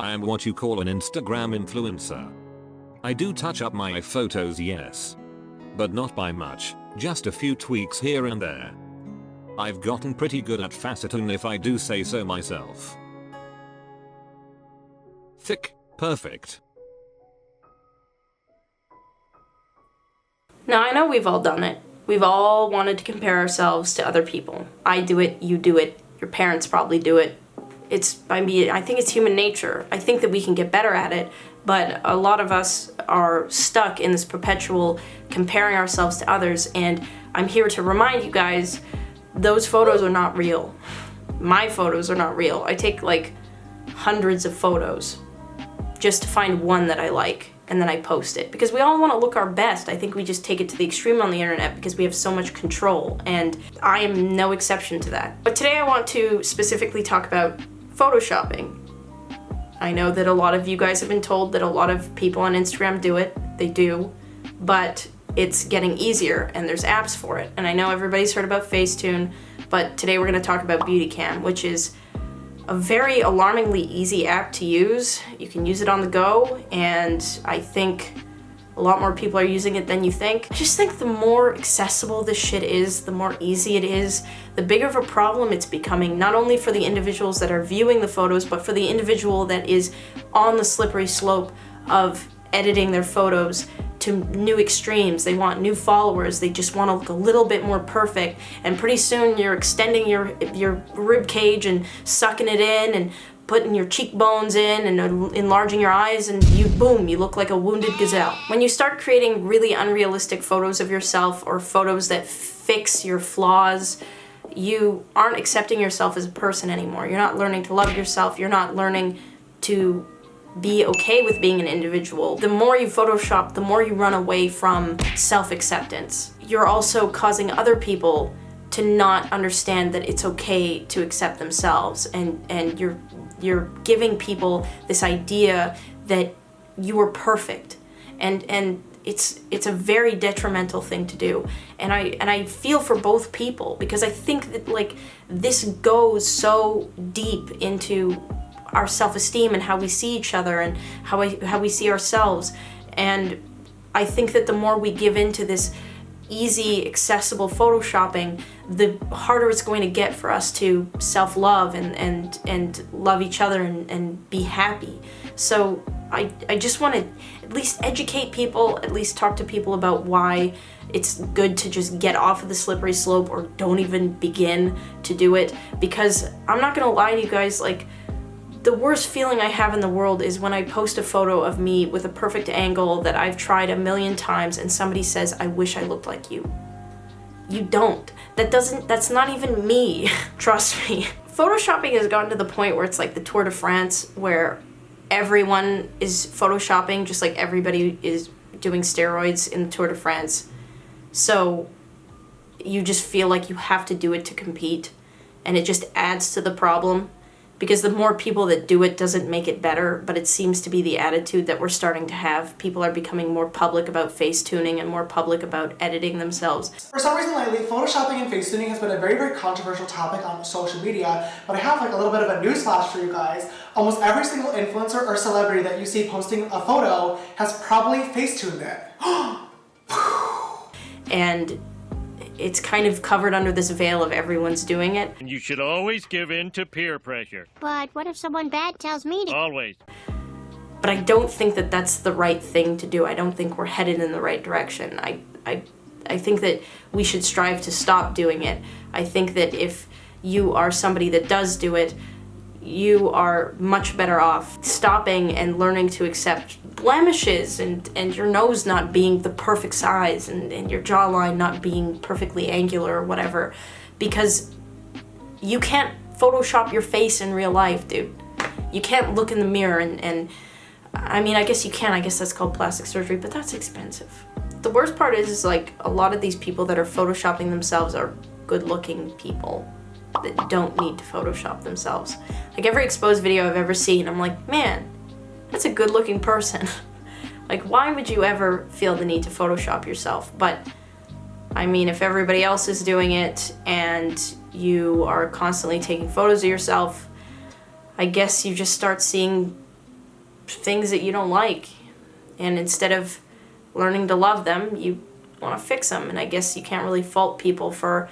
I am what you call an Instagram influencer. I do touch up my photos, yes. But not by much, just a few tweaks here and there. I've gotten pretty good at faceting if I do say so myself. Thick, perfect. Now I know we've all done it. We've all wanted to compare ourselves to other people. I do it, you do it, your parents probably do it. I think it's human nature. I think that we can get better at it, but a lot of us are stuck in this perpetual comparing ourselves to others, and I'm here to remind you guys, those photos are not real. My photos are not real. I take like hundreds of photos just to find one that I like, and then I post it. Because we all want to look our best. I think we just take it to the extreme on the internet because we have so much control, and I am no exception to that. But today I want to specifically talk about photoshopping. I know that a lot of you guys have been told that a lot of people on Instagram do it. They do. But it's getting easier, and there's apps for it. And I know everybody's heard about Facetune, but today we're going to talk about BeautyCam, which is a very alarmingly easy app to use. You can use it on the go, and I think a lot more people are using it than you think. I just think the more accessible this shit is, the more easy it is, the bigger of a problem it's becoming, not only for the individuals that are viewing the photos, but for the individual that is on the slippery slope of editing their photos to new extremes. They want new followers, they just want to look a little bit more perfect, and pretty soon you're extending your rib cage and sucking it in and putting your cheekbones in and enlarging your eyes, and boom, you look like a wounded gazelle. When you start creating really unrealistic photos of yourself, or photos that fix your flaws, you aren't accepting yourself as a person anymore. You're not learning to love yourself, you're not learning to be okay with being an individual. The more you Photoshop, the more you run away from self-acceptance. You're also causing other people to not understand that it's okay to accept themselves, and you're giving people this idea that you are perfect, and it's a very detrimental thing to do. And I feel for both people, because I think that like this goes so deep into our self-esteem and how we see each other and how we see ourselves. And I think that the more we give into this easy, accessible photoshopping, the harder it's going to get for us to self-love and love each other and be happy. So I just want to at least educate people, at least talk to people about why it's good to just get off of the slippery slope, or don't even begin to do it. Because I'm not gonna lie to you guys, like, the worst feeling I have in the world is when I post a photo of me with a perfect angle that I've tried a million times and somebody says, I wish I looked like you. You don't. That's not even me. Trust me. Photoshopping has gotten to the point where it's like the Tour de France, where everyone is photoshopping just like everybody is doing steroids in the Tour de France. So you just feel like you have to do it to compete, and it just adds to the problem. Because the more people that do it doesn't make it better, but it seems to be the attitude that we're starting to have. People are becoming more public about face tuning and more public about editing themselves. For some reason lately, photoshopping and face tuning has been a very, very controversial topic on social media, but I have like a little bit of a newsflash for you guys. Almost every single influencer or celebrity that you see posting a photo has probably face tuned it. And it's kind of covered under this veil of everyone's doing it. And you should always give in to peer pressure. But what if someone bad tells me to? Always. But I don't think that that's the right thing to do. I don't think we're headed in the right direction. I think that we should strive to stop doing it. I think that if you are somebody that does do it, you are much better off stopping and learning to accept blemishes and your nose not being the perfect size and your jawline not being perfectly angular or whatever, because you can't Photoshop your face in real life, dude. You can't look in the mirror and I mean, I guess you can. I guess that's called plastic surgery, but that's expensive. The worst part is like a lot of these people that are Photoshopping themselves are good-looking people that don't need to Photoshop themselves. Like every exposed video I've ever seen, I'm like, man, that's a good-looking person. Like, why would you ever feel the need to Photoshop yourself? But, I mean, if everybody else is doing it and you are constantly taking photos of yourself, I guess you just start seeing things that you don't like. And instead of learning to love them, you want to fix them. And I guess you can't really fault people for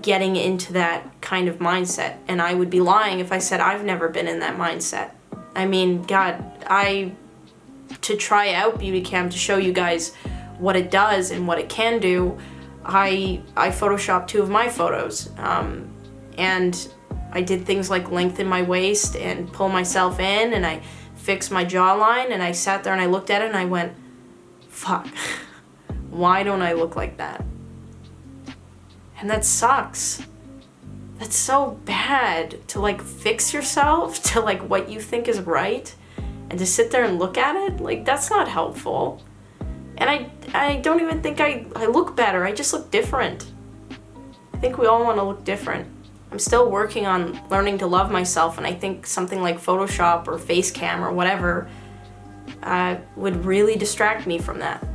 getting into that kind of mindset. And I would be lying if I said I've never been in that mindset. I mean, God, to try out Beauty Cam to show you guys what it does and what it can do, I photoshopped 2 of my photos. And I did things like lengthen my waist and pull myself in, and I fixed my jawline, and I sat there and I looked at it and I went, fuck, why don't I look like that? And that sucks. That's so bad, to like fix yourself to like what you think is right and to sit there and look at it. Like, that's not helpful. And I don't even think I look better. I just look different. I think we all want to look different. I'm still working on learning to love myself, and I think something like Photoshop or Facecam or whatever would really distract me from that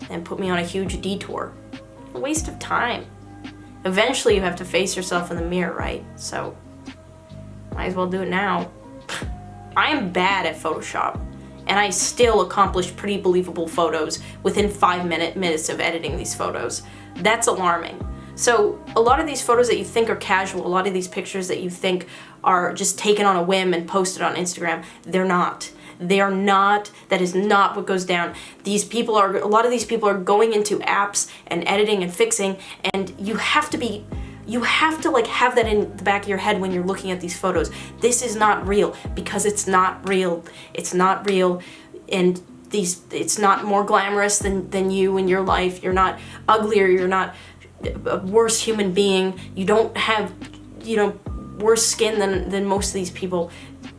and put me on a huge detour. A waste of time. Eventually you have to face yourself in the mirror, right? So might as well do it now. I am bad at Photoshop, and I still accomplish pretty believable photos within 5 minutes of editing these photos. That's alarming. So a lot of these photos that you think are casual, a lot of these pictures that you think are just taken on a whim and posted on Instagram, they're not. They are not. That is not what goes down. A lot of these people are going into apps and editing and fixing, and you have to like have that in the back of your head when you're looking at these photos. This is not real, because it's not real. It's not real, and it's not more glamorous than you in your life. You're not uglier. You're not a worse human being. You don't have, worse skin than most of these people.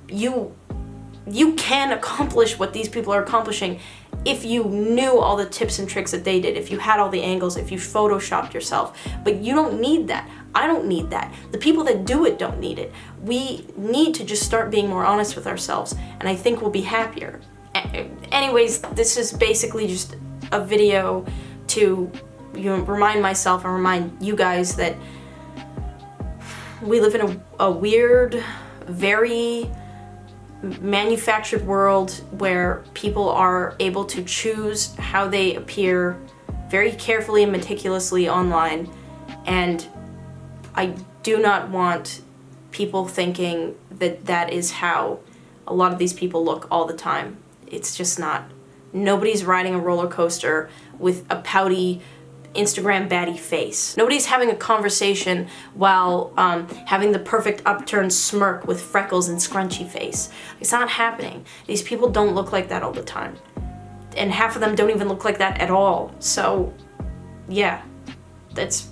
You can accomplish what these people are accomplishing if you knew all the tips and tricks that they did, if you had all the angles, if you photoshopped yourself. But you don't need that. I don't need that. The people that do it don't need it. We need to just start being more honest with ourselves, and I think we'll be happier. Anyways, this is basically just a video to remind myself and remind you guys that we live in a weird, very manufactured world where people are able to choose how they appear very carefully and meticulously online, and I do not want people thinking that that is how a lot of these people look all the time. It's just not. Nobody's riding a roller coaster with a pouty Instagram baddie face. Nobody's having a conversation while having the perfect upturned smirk with freckles and scrunchy face. It's not happening. These people don't look like that all the time. And half of them don't even look like that at all. So yeah, that's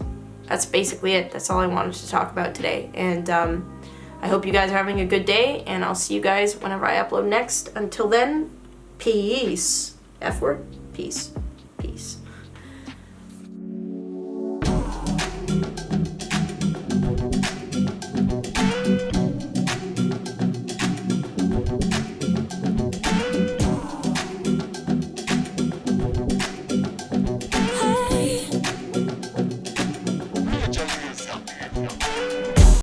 basically it. That's all I wanted to talk about today. And I hope you guys are having a good day, and I'll see you guys whenever I upload next. Until then, peace. F word? Peace. Peace.